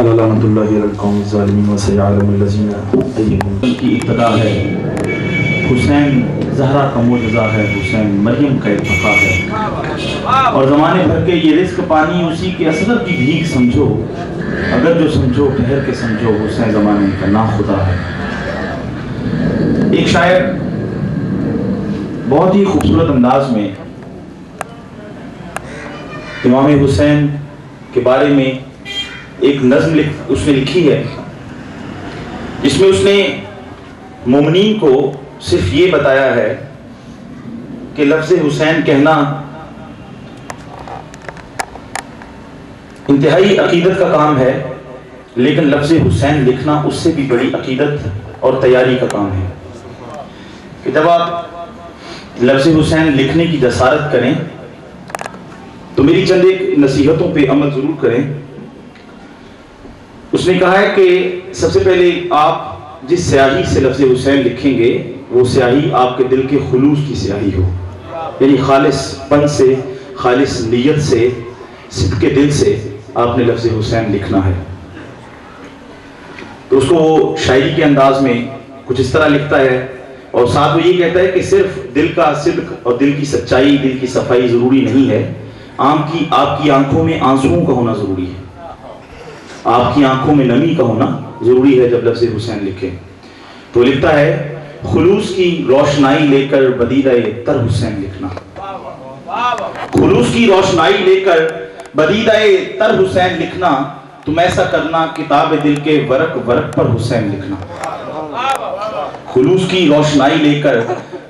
لعنۃ اللہ علی القوم الظالمین وسیعلم الذین ایہم کی ابتدا ہے، حسین زہرا کا معجزہ ہے، حسین مریم کا ارتقا ہے، اور زمانے بھر کے یہ رزق پانی اسی کے اصغر کی بھیک سمجھو، اگر جو سمجھو ٹھہر کے سمجھو، حسین زمانے کا ناخدا ہے۔ ایک شاعر بہت ہی خوبصورت انداز میں امام حسین کے بارے میں ایک نظم اس نے لکھی ہے، جس میں اس نے مومنین کو صرف یہ بتایا ہے کہ لفظ حسین کہنا انتہائی عقیدت کا کام ہے، لیکن لفظ حسین لکھنا اس سے بھی بڑی عقیدت اور تیاری کا کام ہے، کہ جب آپ لفظ حسین لکھنے کی جسارت کریں تو میری چند ایک نصیحتوں پہ عمل ضرور کریں۔ اس نے کہا ہے کہ سب سے پہلے آپ جس سیاہی سے لفظ حسین لکھیں گے وہ سیاہی آپ کے دل کے خلوص کی سیاہی ہو، یعنی خالص پن سے، خالص نیت سے، صدق کے دل سے آپ نے لفظ حسین لکھنا ہے۔ تو اس کو وہ شاعری کے انداز میں کچھ اس طرح لکھتا ہے، اور ساتھ وہ یہ کہتا ہے کہ صرف دل کا صدق اور دل کی سچائی، دل کی صفائی ضروری نہیں ہے، آپ کی آنکھوں میں آنسوؤں کا ہونا ضروری ہے، آپ کی آنکھوں میں نمی کا ہونا ضروری ہے جب لفظ حسین لکھیں۔ تو لکھتا ہے، خلوص کی روشنائی لے کر بدیدہ تر حسین لکھنا، خلوص کی روشنائی لے کر بدیدہ تر حسین لکھنا، تم ایسا کرنا کتاب دل کے ورق ورق پر حسین لکھنا، خلوص کی روشنائی لے کر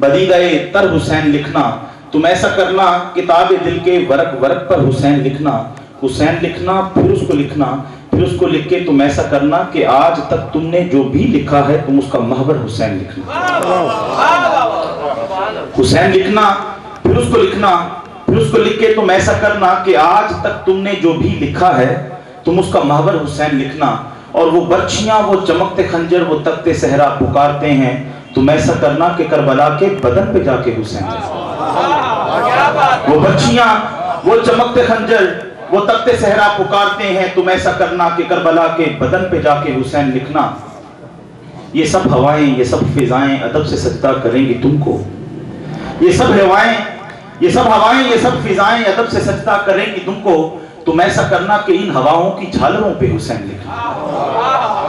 بدیدہ تر حسین لکھنا، تم ایسا کرنا کتاب دل کے ورق ورق پر حسین لکھنا، حسین لکھنا پھر اس کو لکھنا، پھر اس کو لکھ کے تم ایسا کرنا کہ آج تک تم نے جو بھی لکھا ہے تم اس کا محور حسین لکھنا، حسین لکھنا پھر اس کو لکھنا، پھر اس کو لکھ کے تم ایسا کرنا کہ آج تک تم نے جو بھی لکھا ہے تم اس کا محور حسین لکھنا، اور وہ برچیاں وہ چمکتے خنجر وہ تختے صحرا پکارتے ہیں، تم ایسا کرنا کہ کربلا کے بدن پہ جا کے حسین لکھنا، وہ برچیاں وہ چمکتے خنجر وہ تختے صحرا پکارتے ہیں، تم ایسا کرنا کہ کربلا کے بدن پہ جا کے حسین لکھنا۔ یہ سب ہوائیں، یہ سب فضائیں ادب سے سجدہ کریں گی تم کو، یہ سب ہوائیں، یہ سب ہوائیں، یہ سب فضائیں ادب سے سجدہ کریں گی تم کو، تم ایسا کرنا کہ ان ہواؤں کی جھالروں پہ حسین لکھنا،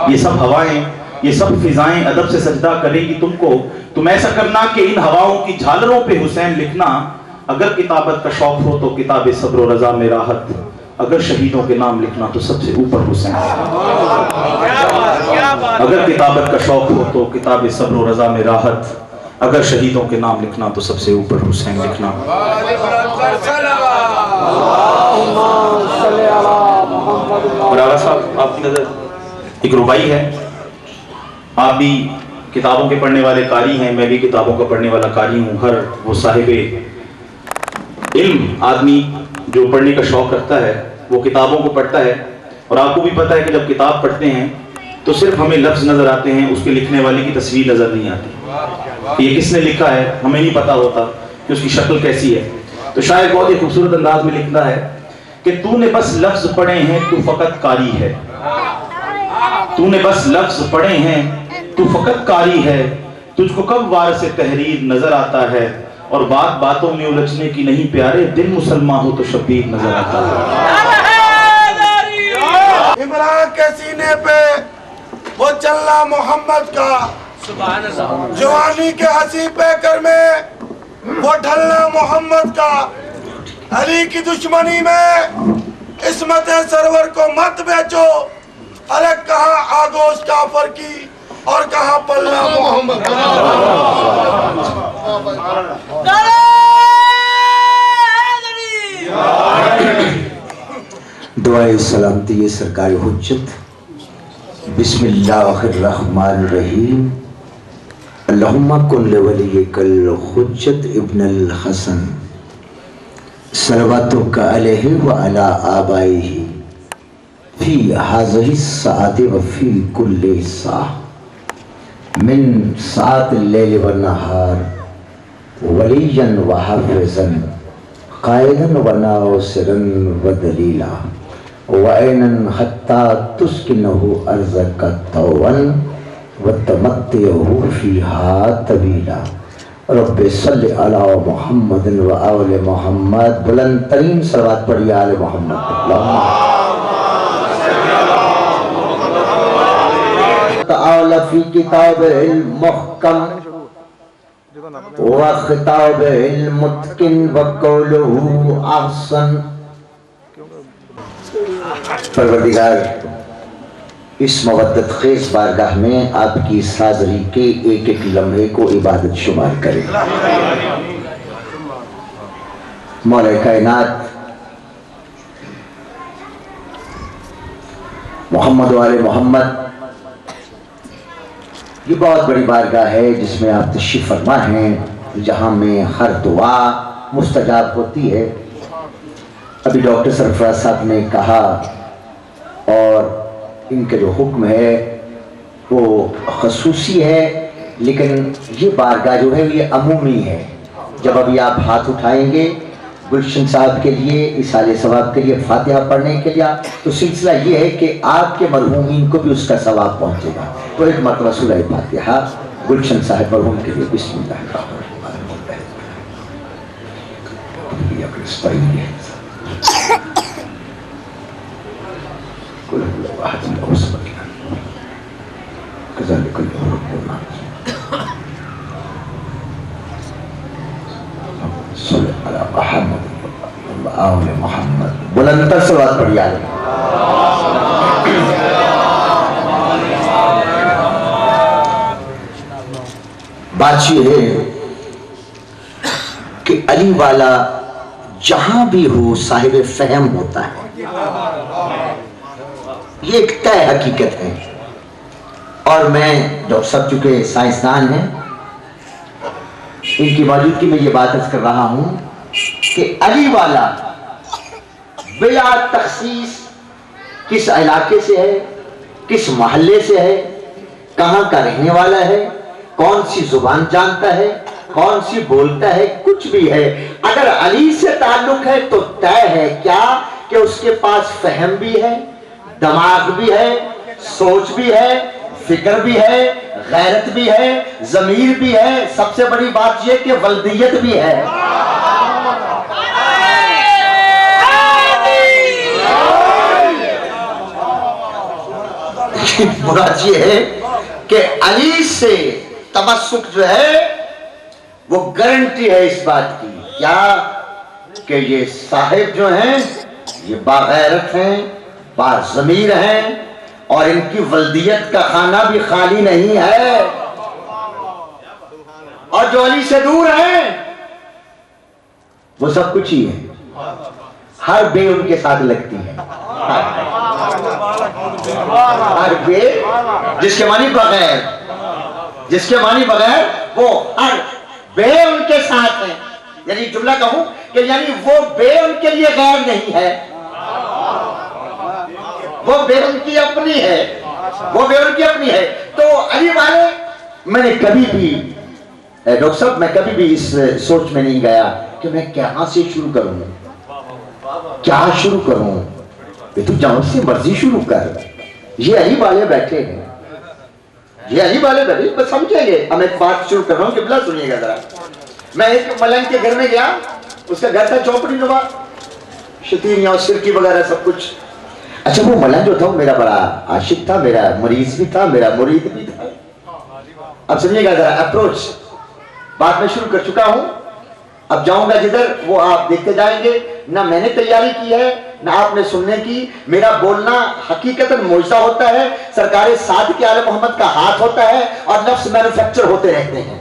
یہ سب ہوائیں، یہ سب فضائیں ادب سے سجدہ کریں گی تم کو، تم ایسا کرنا کہ ان ہواؤں کی جھالروں پہ حسین لکھنا، اگر کتابت کا شوق ہو تو کتاب صبر و رضا میں راحت، اگر شہیدوں کے نام لکھنا تو سب سے اوپر حسین لکھنا، اگر کتابت کا شوق ہو تو کتاب صبر و رضا میں راحت، اگر شہیدوں کے نام لکھنا تو سب سے اوپر حسین لکھنا۔ اور آغا صاحب آپ کی نظر ایک ربائی ہے، آپ بھی کتابوں کے پڑھنے والے قاری ہیں، میں بھی کتابوں کا پڑھنے والا قاری ہوں، ہر وہ صاحب علم آدمی جو پڑھنے کا شوق رکھتا ہے وہ کتابوں کو پڑھتا ہے، اور آپ کو بھی پتہ ہے کہ جب کتاب پڑھتے ہیں تو صرف ہمیں لفظ نظر آتے ہیں، اس کے لکھنے والے کی تصویر نظر نہیں آتی کہ یہ کس نے لکھا ہے، ہمیں نہیں پتا ہوتا کہ اس کی شکل کیسی ہے۔ تو شاعر بہت ہی خوبصورت انداز میں لکھتا ہے کہ تو نے بس لفظ پڑھے ہیں تو فقط قاری ہے، تو نے بس لفظ پڑھے ہیں تو فقط قاری ہے، تجھ کو کب وارث تحریر نظر آتا ہے، اور بات باتوں میں الجھنے کی نہیں پیارے، دل مسلمان ہو تو شبیر نظر آتا ہے۔ عمران کے سینے پہ وہ چلنا محمد کا، جوانی کے ہنسی پیکر میں وہ ڈھلنا محمد کا، علی کی دشمنی میں عصمت سرور کو مت بیچو، ارے کہاں آگوش کافر کی اور کہاں پلنا محمد کا۔ دعائے سلامتی سرکار حجت۔ بسم اللہ الرحمن الرحیم۔ اللہم کن لولیک الحجت ابن الحسن صلواتک علیہ وعلی آبائہ فی ہذہ الساعۃ وفی کل ساعۃ من ساعات اللیل والنہار ولیاً وحافظاً قائدن و ناصرن و دلیلا وعینن حتی تسکنہ ارضک طوعا وتمتعہ فیہا طویلا رب صلی علی محمد و آل محمد. بلند ترین صلوات پڑھیے آل محمد. تعالی فی کتاب المحکم وخطاب المتقن وقولہ احسن. پروردگار اس مودت خیز بارگاہ میں آپ کی اس حاضری کے ایک ایک لمحے کو عبادت شمار کرے. مولا کائنات محمد و آل محمد، یہ بہت بڑی بارگاہ ہے جس میں آپ تشریف فرما ہیں، جہاں میں ہر دعا مستجاب ہوتی ہے. ابھی ڈاکٹر سرفراز صاحب نے کہا، اور ان کا جو حکم ہے وہ خصوصی ہے، لیکن یہ بارگاہ جو ہے یہ عمومی ہے. جب ابھی آپ ہاتھ اٹھائیں گے گلشن صاحب کے لیے، اصالِ ثواب کے لیے، فاتحہ پڑھنے کے لیے، تو سلسلہ یہ ہے کہ آپ کے مرحومین کو بھی اس کا ثواب پہنچے گا. تو ایک مرتبہ سورہ فاتحہ گلشن صاحب مرحوم کے لیے. بسم اللہ الرحمن الرحیم. محمد بلند تر صلوات پڑھیے. بات یہ ہے کہ علی والا جہاں بھی ہو صاحب فہم ہوتا ہے. یہ ایک طے حقیقت ہے. اور میں ڈاکٹر صاحب چونکہ سائنسدان ہیں، ان کی موجودگی میں یہ بات عرض کر رہا ہوں کہ علی والا بلا تخصیص کس علاقے سے ہے، کس محلے سے ہے، کہاں کا رہنے والا ہے، کون سی زبان جانتا ہے، کون سی بولتا ہے، کچھ بھی ہے، اگر علی سے تعلق ہے تو طے ہے کیا کہ اس کے پاس فہم بھی ہے، دماغ بھی ہے، سوچ بھی ہے، فکر بھی ہے، غیرت بھی ہے، ضمیر بھی ہے، سب سے بڑی بات یہ کہ ولدیت بھی ہے. مراد یہ ہے کہ علی سے تمسک جو ہے وہ گارنٹی ہے اس بات کی، کیا کہ یہ صاحب جو ہیں یہ باغیرت ہیں، باضمیر ہیں، اور ان کی ولدیت کا خانہ بھی خالی نہیں ہے. اور جو علی سے دور ہیں وہ سب کچھ ہی ہے، ہر بے ان کے ساتھ لگتی ہے. ہر بے جس کے معنی بغیر، جس کے معنی بغیر، وہ ہر بے ان کے ساتھ ہے. یعنی جملہ کہوں کہ یعنی وہ بے ان کے لیے غیر نہیں ہے، وہ بے ان کی اپنی ہے، وہ بے ان کی اپنی ہے. تو علی والے میں نے کبھی بھی ڈاکٹر صاحب میں کبھی بھی اس سوچ میں نہیں گیا کہ میں کہاں سے شروع کروں، کیا شروع کروں. تو جہاں سے مرضی شروع کر. یہ علی والے بیٹھے ہیں، یہ علی والے بیٹھے بس سمجھیں گے. اب میں ایک بات شروع کر رہا ہوں کہ بلا سنیے گا ذرا. میں ایک ملنگ کے گھر میں گیا، اس کا گھر تھا چوپڑی نما، شتیریاں اور سرکی وغیرہ سب کچھ. اچھا وہ ملنگ جو تھا وہ میرا بڑا عاشق تھا، میرا مریض بھی تھا، میرا مرید بھی تھا. اب سنیے گا ذرا اپروچ. بات میں شروع کر چکا ہوں، اب جاؤں گا جدھر وہ آپ دیکھتے جائیں گے. نہ میں نے تیاری کی ہے نہ آپ نے سننے کی. میرا بولنا حقیقتاً معجزہ ہوتا ہے، سرکار صادق آل محمد کا ہاتھ ہوتا ہے، اور نفس مینوفیکچر ہوتے رہتے ہیں.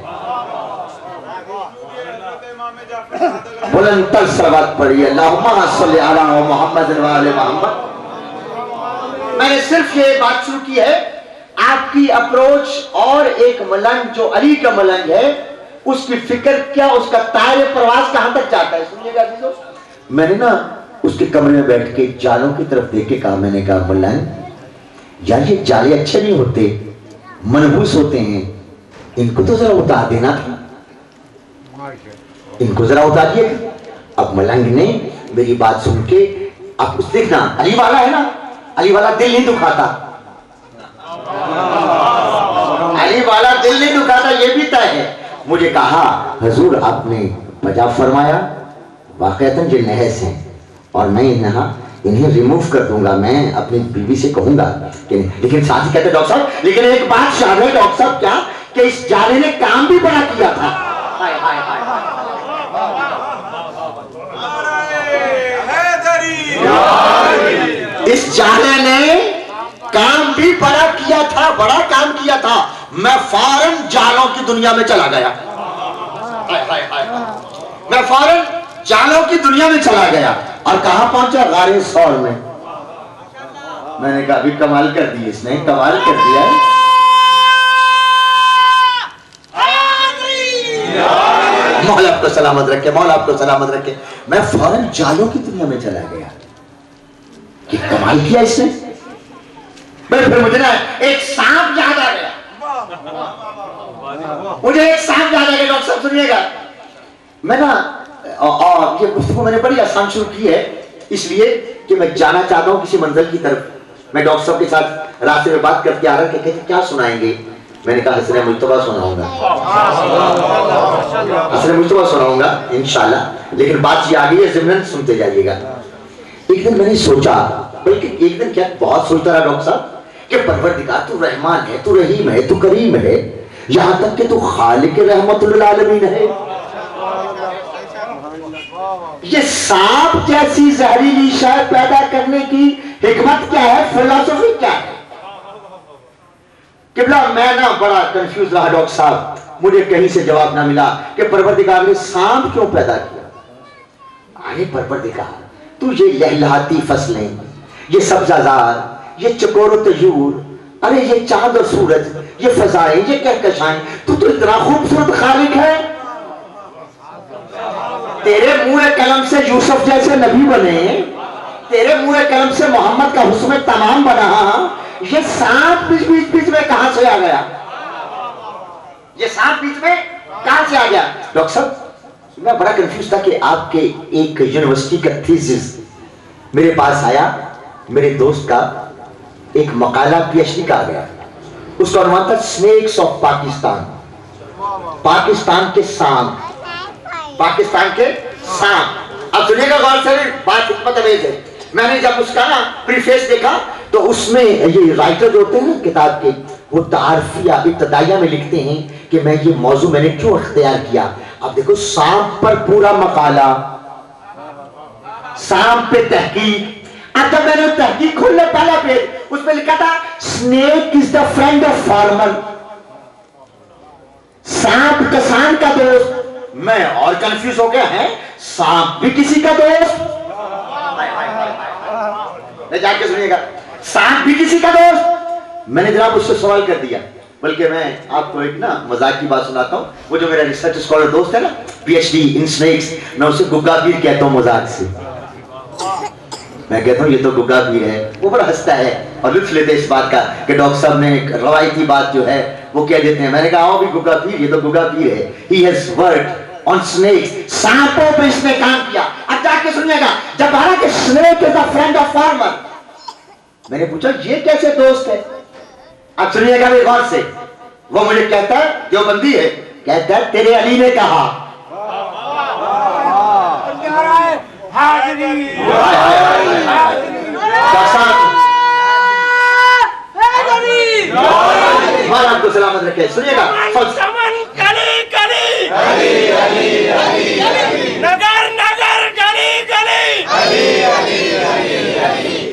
بلند تر صلوات پڑھیے اللہم صلی علی محمد و آل محمد. میں نے صرف یہ بات شروع کی ہے آپ کی اپروچ. اور ایک ملنگ جو علی کا ملنگ ہے اس کی فکر کیا، اس کا دائرہ پرواز کہاں تک جاتا ہے. سنیے گا عزیزو، میں نے نا اس کے کمرے میں بیٹھ کے جالوں کی طرف دیکھ کے کہا، میں نے کہا ملنگ یار یہ جالے اچھے نہیں ہوتے، منحوس ہوتے ہیں، ان کو تو ذرا اتار دینا تھا، ان کو ذرا اتاریے. اب ملنگ نے میری بات سن کے اب کچھ دیکھنا علی والا ہے نا, علی والا دل نہیں دکھاتا, علی والا دل نہیں دکھاتا, یہ بھی طے ہے. مجھے کہا حضور آپ نے بجا فرمایا, واقعتاً یہ نحس ہیں اور میں انہیں ریموو کر دوں گا, میں اپنی بیوی سے کہوں گا کہ لیکن ساتھ ہی کہتے ڈاکٹر صاحب لیکن ایک بات شامل ہے ڈاکٹر صاحب کیا کہ اس جالے نے کام بھی بڑا کیا تھا. اس جالے نے کام بھی بڑا کیا تھا, بڑا کام کیا تھا. میں فوراً جالوں کی دنیا میں چلا گیا, میں فوراً جالوں کی دنیا میں چلا گیا اور کہاں پہنچا, غار ثور میں. میں نے کہا ابھی کمال کر دی, اس نے کمال کر دیا. مولا آپ کو سلامت رکھے, مولا آپ کو سلامت رکھے. میں فوراً جالوں کی دنیا میں چلا گیا. کہ کمال کیا اس نے. پھر مجھے نا ایک سانپ یاد آ گیا, مجھے ایک سانپ یاد آ گیا. ڈاکٹر صاحب سنیے گا, میں نا اور یہ گفتگو میں نے بڑی آسان شروع کی ہے اس لیے کہ میں جانا چاہتا ہوں کسی منزل کی طرف. میں ڈاکٹر صاحب کے ساتھ راستے میں بات کرتے آ رہا کہ کہتے کیا سنائیں گے. میں نے کہا حسن مجتبیٰ سناؤں گا, حسن مجتبیٰ سناؤں گا انشاءاللہ, لیکن بات یہ آ گئی ہے ضمن سنتے جائیے گا. ایک دن میں نے سوچا, بلکہ ایک دن کیا بہت سوچتا رہا ڈاکٹر صاحب کہ پروردگار تو رحمان ہے, تو رحیم ہے, تو کریم ہے, یہاں تک کہ تو خالق رحمت للعالمین ہے. یہ سانپ جیسی زہریلی شے پیدا کرنے کی حکمت کیا ہے, فلسفی کیا ہے. قبلہ میں نا بڑا کنفیوز رہا ڈاکٹر صاحب, مجھے کہیں سے جواب نہ ملا کہ پروردگار نے سانپ کیوں پیدا کیا. ارے پروردگار تو یہ لہلہاتی فصلیں, یہ سبزہ زار, یہ چکور و طیور, ارے یہ چاند اور سورج, یہ فضائیں, یہ کہکشائیں, تو اتنا خوبصورت خالق ہے. تیرے منہ قلم سے یوسف جیسے نبی بنے, تیرے منہ قلم سے محمد کا حسن تمام بنا, یہ سانپ بیچ میں کہاں سے آ گیا, یہ سانپ بیچ میں کہاں سے آ گیا. ڈاکٹر صاحب میں بڑا کنفیوز تھا کہ آپ کے ایک یونیورسٹی کا تھیسس میرے پاس آیا, میرے دوست کا ایک مقالہ پی ایچ ڈی کا آ گیا, اس کا عنوان تھا سنیکس آف پاکستان, پاکستان کے سانپ, پاکستان کے سانپ. اب سنیے گا غور سے, بات حکمت امیز ہے. میں نے جب اس کا نا پریفیس دیکھا تو اس میں یہ رائٹر جو ہوتے ہیں کتاب کے, وہ تعارفیہ ابتدائیہ میں لکھتے ہیں کہ میں یہ موضوع میں نے کیوں اختیار کیا. اب دیکھو سانپ پر پورا مقالہ, سانپ پہ تحقیق. اب جب میں نے تحقیق کھولنے پہلا پیج, اس پہ لکھا تھا snake is the friend of farmer, سانپ کسان کا دوست. میں اور کنفیوز ہو گیا ہے, سانپ بھی کسی کا دوست. میں جا کے سنیے گا, سانپ بھی کسی کا دوست. میں نے جناب اس سے سوال کر دیا, بلکہ میں آپ کو ایک نا مذاق کی بات سناتا ہوں. وہ جو میرا ریسرچ اسکالر دوست ہے نا, پی ایچ ڈی ان سنیکس, میں اسے گگا پیر کہتا ہوں مذاق سے. میں کہتا ہوں یہ تو گگا پیر ہے. وہ بڑا ہنستا ہے اور لطف لیتے اس بات کا کہ ڈاکٹر صاحب نے ایک روایتی بات جو ہے وہ کہہ دیتے ہیں. میں نے کہا آؤ بھی گگا پیر, یہ تو گگا پیر ہے. He has worked on snakes, سانپوں پہ اس نے کام کیا. اب جا کے سنیے گا, جب آ رہا کہ snake is a friend of farmer, میں نے پوچھا یہ کیسے دوست ہے. اب سنیے گا میرے غور سے, وہ مجھے کہتا ہے, جو بندی ہے, کہتا ہے تیرے علی نے کہا. آپ کو سلامت رکھے. سنیے گا,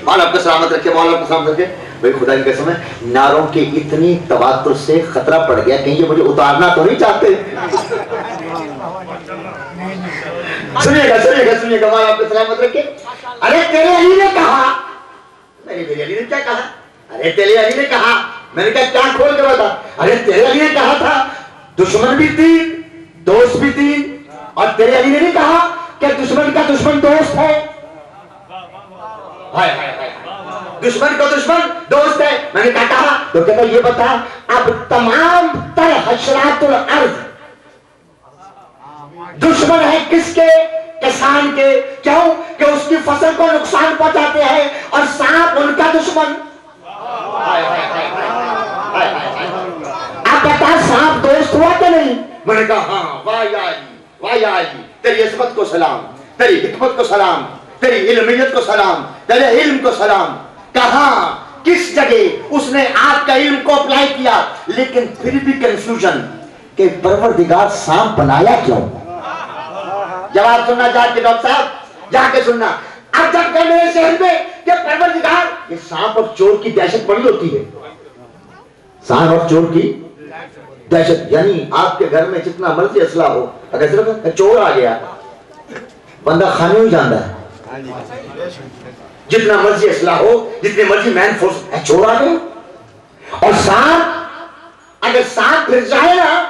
مولا آپ کو سلامت رکھے, مولا آپ کو سلامت رکھے. بھائی خدا کی قسم ہے, نعروں کے اتنی تواتر سے خطرہ پڑ گیا, کہیں یہ مجھے اتارنا تو نہیں چاہتے. سنیے گا, سنیے گا, سنیے گا, مولا آپ کو سلامت رکھے. ارے تیرے علی نے کہا. میرے علی نے کیا کہا. ارے تیرے علی نے کہا. میں نے کہا کیا کھول کے بتا. ارے تیرے علی نے کہا تھا دشمن بھی تین دوست بھی تین, اور تیرے علی نے نہیں کہا کہ دشمن کا دشمن دوست ہے. دشمن کو دشمن دوست ہے. میں نے کہا تو کہتا یہ بتا, اب تمام تر حشرات الارض دشمن ہے کس کے. کسان کے، کیوں کہ اس کی فصل کو نقصان پہنچاتے ہیں اور سانپ ان کا دشمن. آپ بتا سانپ دوست ہوا کہ نہیں؟ میں نے کہا ہاں. واہ یا علی، واہ یا علی، تیری عظمت کو سلام، تیری حکمت کو سلام، تیری علمیت کو سلام، تیرے علم کو سلام. کہاں کس جگہ اس نے آپ کا علم کو اپلائی کیا، لیکن پھر بھی کنفیوژن کہ پروردگار سانپ بنایا کیوں؟ جواب سننا جا کے ڈاکٹر صاحب، جا کے سننا. اب جب کہ میرے شہر میں کہ پروردگار، یہ سانپ اور چور کی دہشت بڑی ہوتی ہے. سانپ اور چور کی دہشت، یعنی آپ کے گھر میں جتنا مرضی اسلحہ ہو، اگر صرف چور آ گیا بندہ کھانے ہی جانا ہے. جتنا مرضی اسلحہ ہو، جتنے مرضی مین فورس، چور آ گئے. اور سانپ، اگر سانپ پھر جائے نا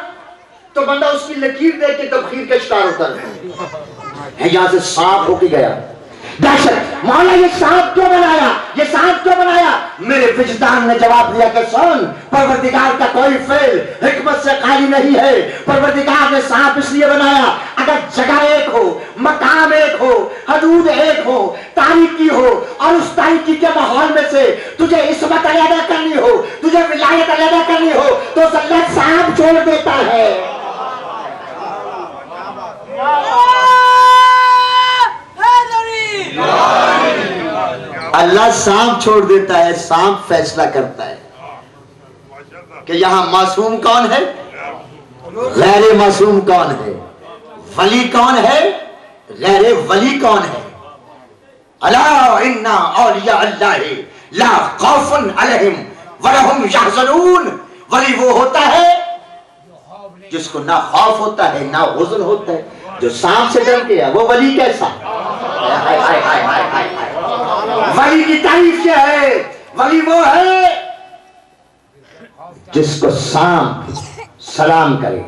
تو بندہ اس کی لکیر دیکھ کے تبخیر کا شکار ہوتا ہے. یہاں سے سانپ ہو کے گیا. دہشت، مولا یہ سانپ کیوں بنایا، یہ سانپ کیوں بنایا؟ میرے وجدان نے جواب دیا کہ سن، پروردگار کا کوئی فعل حکمت سے خالی نہیں ہے. پروردگار نے سانپ اس لیے بنایا اگر جگہ ایک ہو، مقام ایک ہو، حدود ایک ہو، تاریکی ہو، اور اس تاریکی کے ماحول میں سے تجھے عصمت علیحدہ کرنی ہو، تجھے ولایت علیحدہ کرنی ہو تو ذلت سانپ چھوڑ دیتا ہے. اللہ سانپ چھوڑ دیتا ہے، سانپ فیصلہ کرتا ہے کہ یہاں معصوم کون ہے، غیر معصوم کون ہے، ولی کون ہے، غیر ولی کون ہے. الا ان اولیاء اللہ لا خوف علیہم ولہم یحزنون. ولی وہ ہوتا ہے جس کو نہ خوف ہوتا ہے نہ حزن ہوتا ہے. جو سانپ سے ڈر گیا وہ ولی کیسا؟ ولی کی تعریف کیا ہے؟ ولی وہ ہے جس کو سانپ سلام کرے،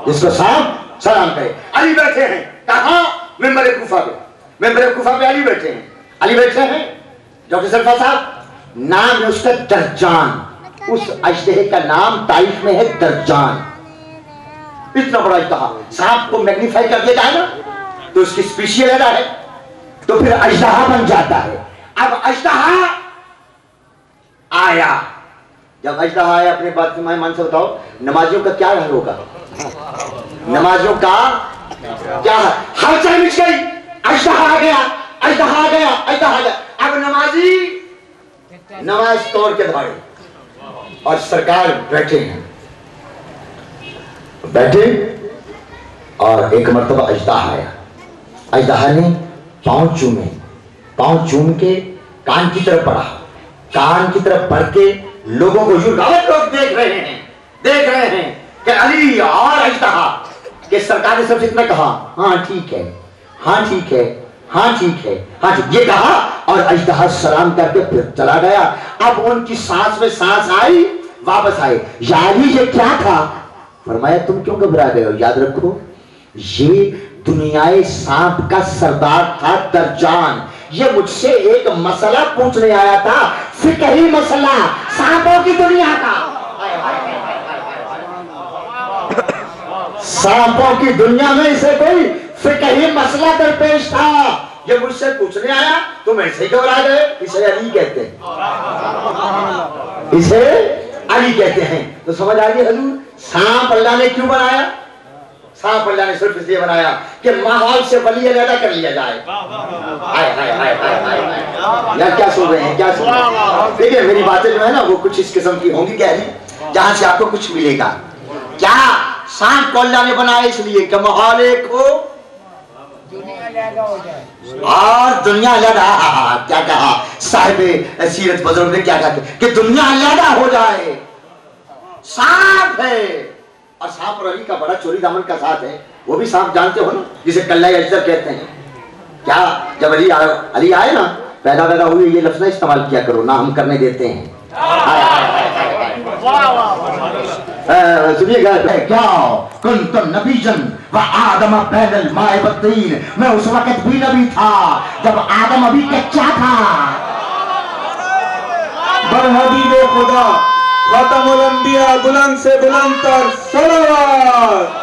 جس کو سانپ سلام کرے. علی بیٹھے ہیں کہاں؟ ممبر کوفہ پہ. ممبر کوفہ پہ علی بیٹھے ہیں. علی بیٹھے ہیں. ڈاکٹر سرفا صاحب، نام ہے اس کا درجان. اس اژدہے کا نام تاریخ میں ہے درجان. اتنا بڑا اجدہا، سانپ کو میگنیفائی کر دیا جائے نا تو اس کی اسپیشی علیحدہ ہے، تو پھر اژدہا بن جاتا ہے. اب اژدہا آیا. جب اژدہا آیا، اپنے بات میں مان سے بتاؤ نمازیوں کا کیا حال ہوگا؟ نمازیوں کا کیا ہلچل مچ گئی. اژدہا آ گیا، اژدہا آ گیا، اژدہا آ گیا. اب نمازی نماز توڑ کے دھاڑے اور سرکار بیٹھے ہیں. بیٹھے اور ایک مرتبہ اژدہا آیا. اژدہا نے پاؤں چومے، پاؤں چوم کے کان کی طرف بڑھا، کان کی طرف بڑھ کے لوگوں کو یوں لوگ دیکھ رہے ہیں کہ علی اور اژدہا. کہ سرکار نے سب سے اتنا کہا ہاں ٹھیک ہے، ہاں ٹھیک ہے، ہاں ٹھیک ہے، ہاں ٹھیک، یہ کہا اور اژدہا سلام کر کے پھر چلا گیا. اب ان کی سانس میں سانس آئی، واپس آئے. یا علی یہ کیا تھا؟ فرمایا تم کیوں گھبرا گئے ہو؟ یاد رکھو یہ دنیائے سانپ کا سردار تھا درجان. یہ مجھ سے ایک مسئلہ پوچھنے آیا تھا، فقہی مسئلہ سانپوں کی دنیا کا. سانپوں کی دنیا میں اسے کوئی فقہی مسئلہ درپیش تھا. یہ مجھ سے پوچھنے آیا تم ایسے ہی گھبرا گئے. اسے علی کہتے ہیں، اسے علی کہتے ہیں. تو سمجھ آ گئی حضور سانپ اللہ نے کیوں بنایا؟ سانپ اللہ نے صرف اس لیے بنایا کہ ماحول سے ولی علیحدہ کر لیا جائے. یار کیا سن رہے ہیں، کیا سن رہے ہیں؟ دیکھیں میری باتیں جو ہے نا وہ کچھ اس قسم کی ہوں گی کہ جہاں سے آپ کو کچھ ملے گا. کیا سانپ کو اللہ نے بنایا اس لیے کہ ماحول ایک ہو اور دنیا علیحدہ. کیا کہا صاحب سیرت بزرگ نے، کیا کہا کہ دنیا علیحدہ ہو جائے. سانپ ہے اور سانپ اور علی کا بڑا چوری دامن کا ساتھ ہے. وہ بھی سانپ جانتے ہو نا جسے کلہ اجدر کہتے ہیں. کیا جب علی آئے نا پیدا ہوئے یہ لفظ نہ استعمال کیا کرو، نہ ہم کرنے دیتے ہیں. سنیے گا کیا کنت نبیًا وآدم بین الماء والطین. میں اس وقت بھی نبی تھا جب آدم ابھی کچا تھا. بر حبیب خدا خاتم الانبیاء بلند سے بلند تر صلوات.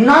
9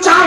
4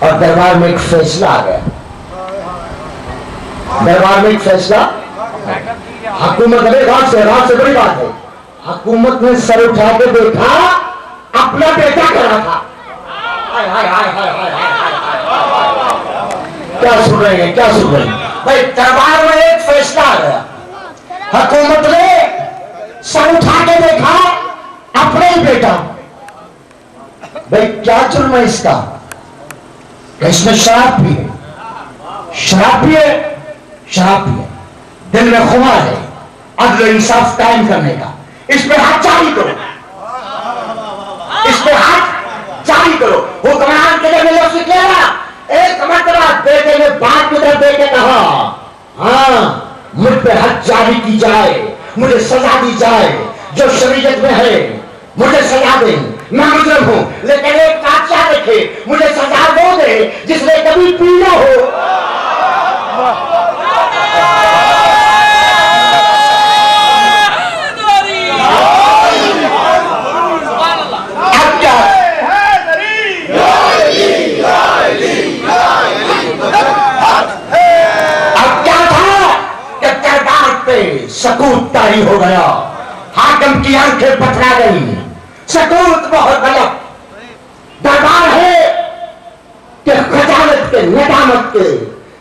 اور دربار میں ایک فیصلہ آ گیا. دربار میں ایک فیصلہ, حکومت نے رات سے بڑی بات ہے, حکومت نے سر اٹھا کے دیکھا اپنا بیٹا کھڑا تھا. کیا سن رہے ہیں, کیا سن رہے ہیں بھائی؟ دربار میں ایک فیصلہ آ گیا, حکومت نے سر اٹھا کے دیکھا اپنا ہی بیٹا. بھائی کیا جرم ہے اس کا؟ اس میں شراب بھی ہے, شراب بھی ہے, شراب بھی ہے, دل میں خمار ہے عدل و انصاف قائم کرنے کا. اس پہ ہاتھ جاری کرو, اس پہ ہاتھ جاری کرو. حکمران کے لیے میں لفظ کہہ رہا, ایک مرتبہ بیٹے نے باپ کی طرف دیکھ کے کہا ہاں مجھ پہ حد جاری کی جائے, مجھے سزا دی جائے, جو شریعت میں ہے مجھے سزا دیں, میں مجرم ہوں, لیکن ایک کاچا رکھے, مجھے سزا وہ دے جس نے کبھی پی نہ ہو. اب کیا تھا کہ دربار پہ سکوت طاری ہو گیا, حاکم کی آنکھیں پتھرا گئی, سکوت بہت غلط. دربار ہے کہ خجالت کے, ندامت کے,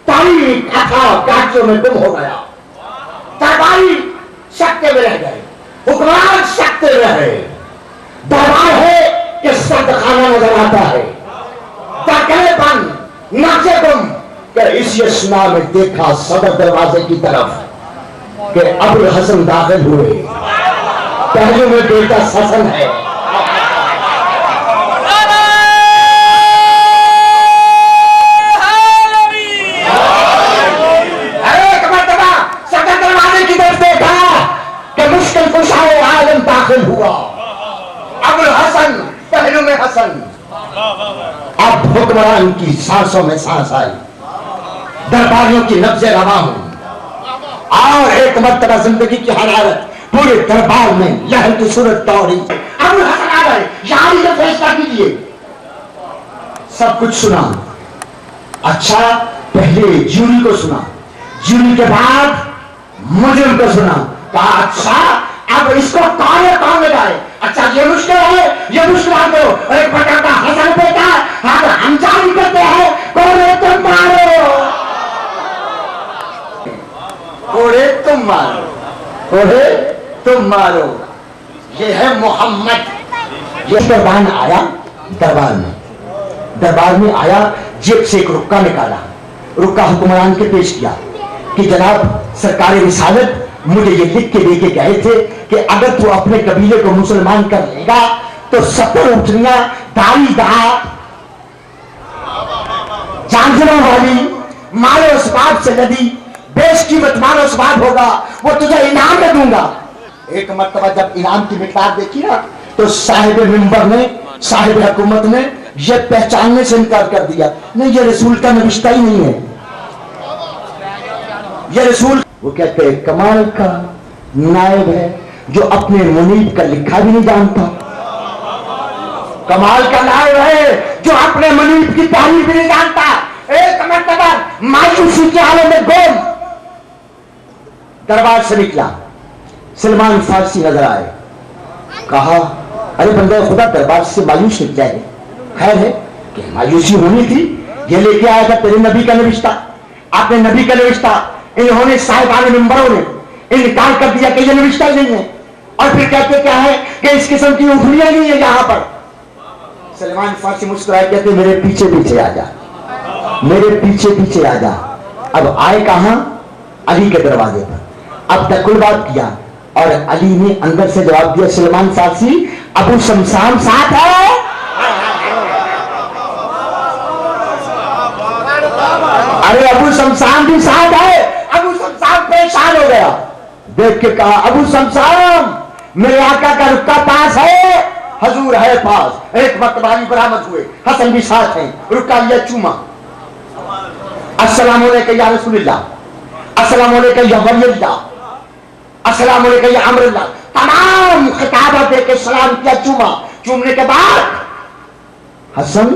تاریخ اتھا گاٹیوں میں گم ہو گیا. درباری سکتے میں رہ گئے, حکمران سکتے میں رہے. دربار ہے کہ سرد خانہ نظر آتا ہے, تاکہ بند ناچے گم. کہ اس یسنا میں دیکھا صدر دروازے کی طرف کہ ابوالحسن داخل ہوئے, پہلو میں بیٹا حسن ہے. ایک مرتبہ صدر دروازے کی طرف دیکھا کہ مشکل کشائے عالم داخل ہوا, ابوالحسن پہلو میں حسن. اب حکمران کی سانسوں میں سانس آئی, درباریوں کی نبض رواں ہوں, اور ایک مرتبہ زندگی کی حرارت پورے دربار میں لہر کی صورت دوڑی. ابوالحسن آ گئے, یہاں یہ فیصلہ کیجیے. سب کچھ سنا, اچھا پہلے جوری کو سنا, جوری کے بعد مجرم کو سنا. کہا اچھا اب اس کو کون لگائے, اچھا یہ مشکل ہے, یہ مشکل حل کرو. ایک بٹا کا حسن بیٹا, ہم جاری کرتے ہیں کوڑے تم مارو, کوڑے تم مارو, کوڑے تم مارو. یہ ہے محمد. یہ دربان آیا, دربار میں آیا, جیب سے ایک رکا نکالا, رکا حکمران کے پیش کیا کہ جناب سرکار رسالت مجھے یہ لکھ کے دے کے گئے تھے کہ اگر تو اپنے قبیلے کو مسلمان کر لے گا تو 70 اٹھنیاں دائی دہا جانجروں والی مال و اسباب سے لدی بیش قیمت مال و اسباب ہوگا, وہ تجھے انعام میں دوں گا. ایک مرتبہ جب انعام کی مقدار دیکھی نا تو صاحب منبر نے, صاحب حکومت نے یہ پہچاننے سے انکار کر دیا, نہیں یہ رسول کا نوشتہ ہی نہیں ہے, یہ رسول. وہ کہتے ہیں کمال کا نائب ہے جو اپنے منیب کا لکھا بھی نہیں جانتا, کمال کا نائب ہے جو اپنے منیب کی تعریف بھی نہیں جانتا. ایک مرتبہ مایوسی کے حالے میں گم دربار سے نکلا, سلمان فارسی نظر آئے, کہا ارے بندہ خدا دربار سے مایوس نکلا ہے, خیر ہے کہ مایوسی ہونی تھی, یہ لے کے آیا تھا تیرے نبی کا نوشتہ, اپنے نبی کا نوشتہ. انہوں نے صاحبان منبروں نے انکار کر دیا کہ یہ نوشتہ نہیں ہے, اور پھر کہتے کیا ہے کہ اس قسم کی اٹھنیاں نہیں ہے یہاں پر. سلمان فارسی مسکرائے, کہتے میرے پیچھے پیچھے آ جا, میرے پیچھے پیچھے آ جا. اب آئے کہاں؟ علی کے دروازے پر. اب تکل بات کیا اور علی نے اندر سے جواب دیا, سلمان فارسی ابو شمشام ساتھ ہے. ارے ابو شمشام بھی ساتھ ہے. ابو شمشام پریشان ہو گیا, دیکھ کے کہا ابو شمشام میرے آقا کا رکا پاس ہے, حضور ہے پاس. ایک مرتبہ علی برآمد ہوئے, حسن بھی ساتھ ہیں, رکا لیا چوما, السلام علیکم یا رسول اللہ, السلام علیکم یا ولی اللہ, السلام علیکم یا امر اللہ. تمام خطابہ دے کے سلام کیا, چوما. چومنے کے بعد حسن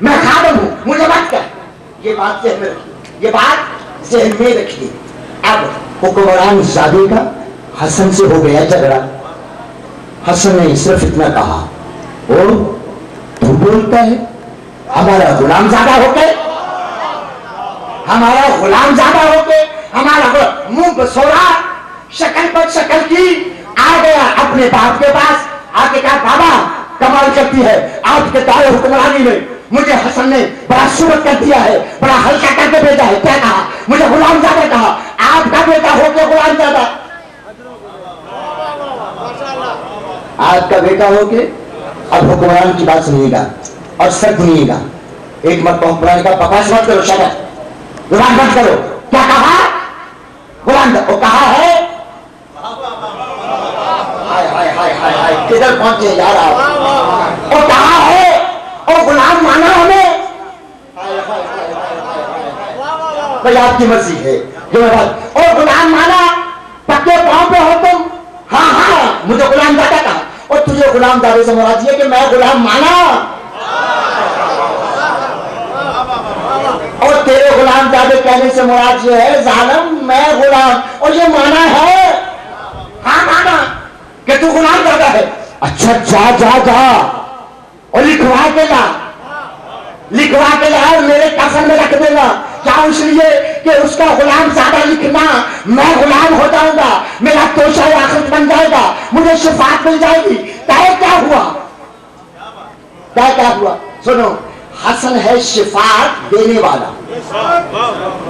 میں خادم ہوں، مجھے مت کر۔ یہ بات ذہن میں رکھیے، یہ بات ذہن میں رکھیے۔ اب حکمران زادے کا حسن سے ہو گیا جھگڑا۔ حسن نے صرف اتنا کہا، او تو بولتا ہے ہمارا غلام زادہ ہو کے، ہمارا غلام زادہ ہو کے، ہمارا منہ بسورا، شکل پر شکل کی، آ گیا اپنے باپ کے پاس، آ کے کہا بابا کمال کرتی ہے آپ کے دور حکمرانی میں، مجھے حسن نے بڑا صورت کر دیا ہے، بڑا ہلکا کر کے بھیجا ہے۔ کیا کہا؟ مجھے غلام زادہ کہا، آپ کا بیٹا ہو کے غلام زادہ، آپ کا بیٹا ہو کے اب حکمران کی بات سنیے گا اور سب سنیے گا۔ ایک مرتبہ حکمران کا بکواس مت کرو، شاید غلام مت کرو۔ کیا کہا؟ غلام وہ کہا ہے، کدھر پہنچے یار آپ؟ وہ کہا ہے اور غلام مانا ہمیں، بھائی آپ کی مرضی ہے جو میں بات، اور غلام مانا پکے پاؤں پہ ہو تم، ہاں ہاں مجھے غلام زادہ کہا، اور تجھے غلام زادے سے مراد یہ کہ میں غلام مانا، اور تیرے غلام زادے کہنے سے مراد یہ ہے ظالم میں غلام، اور یہ مانا ہے، ہاں مانا کہ تو غلام زادہ ہے۔ اچھا جا جا جا اور لکھوا کے لا، لکھوا کے لا اور میرے کفن میں رکھ دے گا، کیا اس لیے کہ اس کا غلام زادہ لکھنا، میں غلام ہو جاؤں گا، میرا توشہ آخرت بن جائے گا، مجھے شفاعت مل جائے گی۔ کیا ہوا؟ کیا ہوا؟ سنو، حسن ہے شفاعت دینے والا،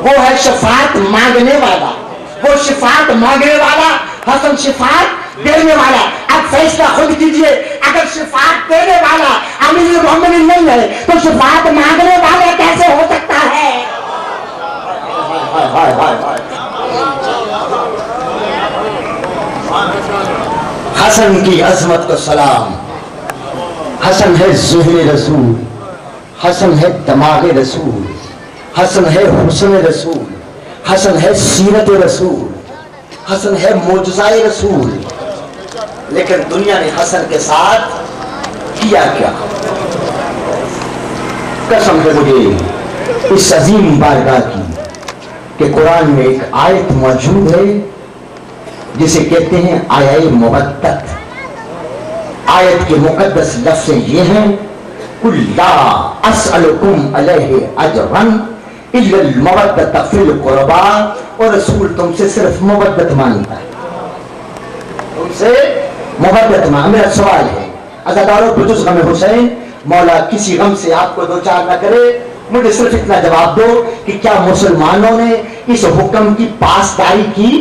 وہ ہے شفاعت مانگنے والا، وہ شفاعت مانگنے والا، حسن شفاعت دینے والا۔ اب فیصلہ خود کیجئے، اگر شفاعت دینے والا امیر المومنین نہیں ہے تو شفاعت مانگنے والا کیسے ہو سکتا ہے؟ حسن کی عظمت کو سلام۔ حسن ہے ذہن رسول، حسن ہے دماغ رسول، حسن ہے حسن رسول، حسن ہے سیرت رسول، حسن ہے معجزہ رسول۔ لیکن دنیا نے حسن کے ساتھ کیا کیا؟ قسم ہے مجھے اس عظیم بارگاہ کی کہ قرآن میں ایک آیت موجود ہے جسے کہتے ہیں آیہ مودت۔ آیت کے مقدس لفظ یہ ہیں، قُلْ لَا أَسْأَلُكُمْ عَلَيْهِ أَجْرًا إِلَّا الْمَوَدَّةَ فِي الْقُرْبَى، اور رسول تم سے صرف مودت مانگتا ہے، تم سے مودت مانگتا۔ میرا سوال ہے عزادارو بجز غم حسین، مولا کسی غم سے آپ کو دوچار نہ کرے، مجھے صرف اتنا جواب دو کہ کیا مسلمانوں نے اس حکم کی پاسداری کی،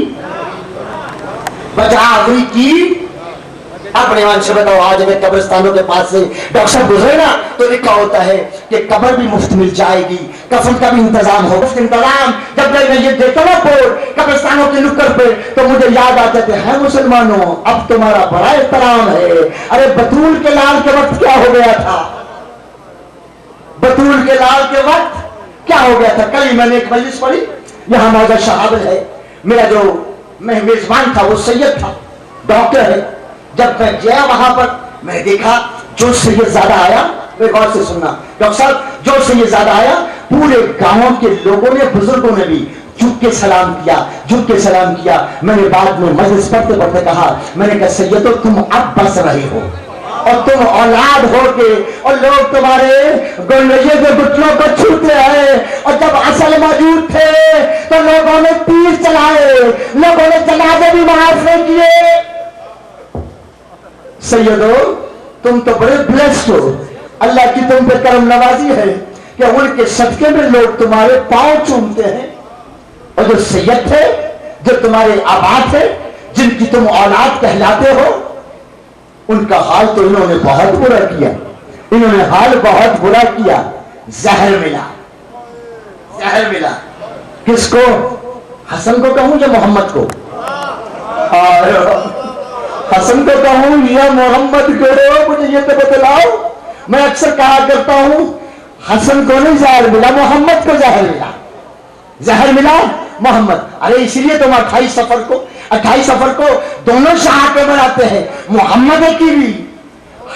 بجاوری کی؟ اپنے ایمان سے بتاؤ، آج میں قبرستانوں کے پاس سے ڈاکٹر صاحب گزرے نا تو لکھا ہوتا ہے کہ قبر بھی مفت مل جائے گی، کفن کا بھی انتظام ہو، مفت انتظام۔ جب میں یہ دیکھتا نا بورڈ قبرستانوں کے نکڑ پہ تو مجھے یاد آ جاتے ہیں مسلمانوں اب تمہارا بڑا احترام ہے۔ ارے بطول کے لال کے وقت کیا ہو گیا تھا؟ بطول کے لال کے وقت کیا ہو گیا تھا؟ کل ہی میں نے ایک مجلس پڑھی، یہاں موجود شہادت ہے، میرا جو میزبان تھا وہ سید تھا، ڈاکٹر ہے۔ جب میں گیا وہاں پر میں نے دیکھا جو سید زادہ آیا، غور سے سننا ڈاکٹر صاحب، جو سید زادہ آیا پورے گاؤں کے لوگوں نے، بزرگوں نے بھی جھک کے سلام کیا، جھک کے سلام کیا۔ میں نے بعد میں مجلس پڑھتے پڑھتے کہا، میں نے کہا سیدو تم اب بس رہے ہو اور تم اولاد ہو کے اور لوگ تمہارے گلجے کے گٹلوں کو چھوتے ہیں، اور جب اصل موجود تھے تو لوگوں نے تیر چلائے، لوگوں نے جنازے بھی معافی کیے۔ سیدو تم تو بڑے بلیسڈ ہو، اللہ کی تم پہ کرم نوازی ہے کہ ان کے صدقے میں لوگ تمہارے پاؤں چومتے ہیں، اور جو سید تھے، جو تمہارے آباد تھے، جن کی تم اولاد کہلاتے ہو، ان کا حال تو انہوں نے بہت برا کیا، انہوں نے حال بہت برا کیا۔ زہر ملا، زہر ملا کس کو؟ حسن کو کہوں یا محمد کو؟ حسن کو کہوں یا محمد کو؟ مجھے یہ تو بتلاؤ۔ میں اکثر کہا کرتا ہوں حسن کو نہیں زہر ملا، محمد کو زہر ملا، زہر ملا محمد۔ ارے اسی لیے تم 28 سفر کو دونوں شہادتیں مناتے ہیں، محمد کی بھی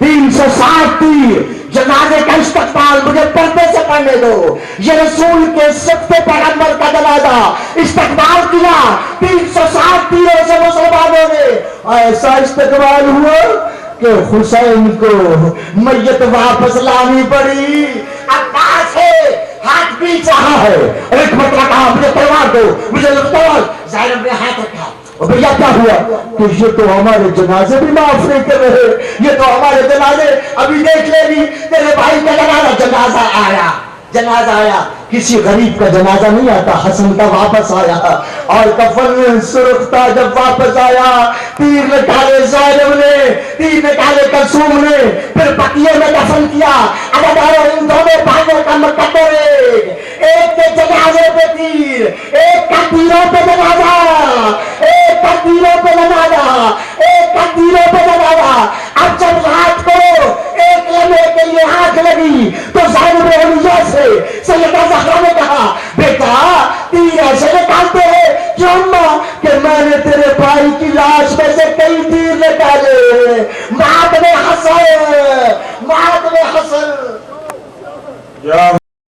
360 تیر جنازے کا استقبال مجھے پردے سے پڑھنے دو. یہ رسول کے سچے پیغمبر کا جنازہ استقبال کیا 360 تیروں سے مسلمانوں نے. ایسا استقبال ہوا کہ حسین کو میت واپس لانی پڑی. عباس ہے ہاتھ بیچ رہا ہے, ایک مرتبہ کہا مجھے تلوار دو, مجھے تلوار. زینب نے ہاتھ رکھا, بھیا کیا ہوا؟ کہ یہ تو ہمارے جنازے بھی معاف نہیں کر رہے, یہ تو ہمارے جنازے ابھی دیکھ لے گی تیرے بھائی کا جنازہ آیا. جنازہ آیا, کسی غریب کا جنازہ نہیں آتا, حسن کا واپس آیا اور کفن سرخ تھا. جب واپس آیا تیر نکالے زینب نے, تیر نکالے کلثوم نے, پھر بقیے میں دفن کیا. ان دونوں بھائیوں کا مقدر ایک کے جنازے پہ تیر, ایک کا تیروں پہ جنازہ, ایک کا تیروں پہ جنازہ, ایک کا تیروں پہ جنازہ. اب جب رات کو ایک لمحے کے لیے آنکھ لگی تو زینب علیہ سے سیدہ زہرا نے کہا بیٹا تیر ایسے نکالتے ہیں کیوں اماں کہ میں نے تیرے بھائی کی لاش میں سے کئی تیر نکالے. ماتم حسن, ماتم حسن.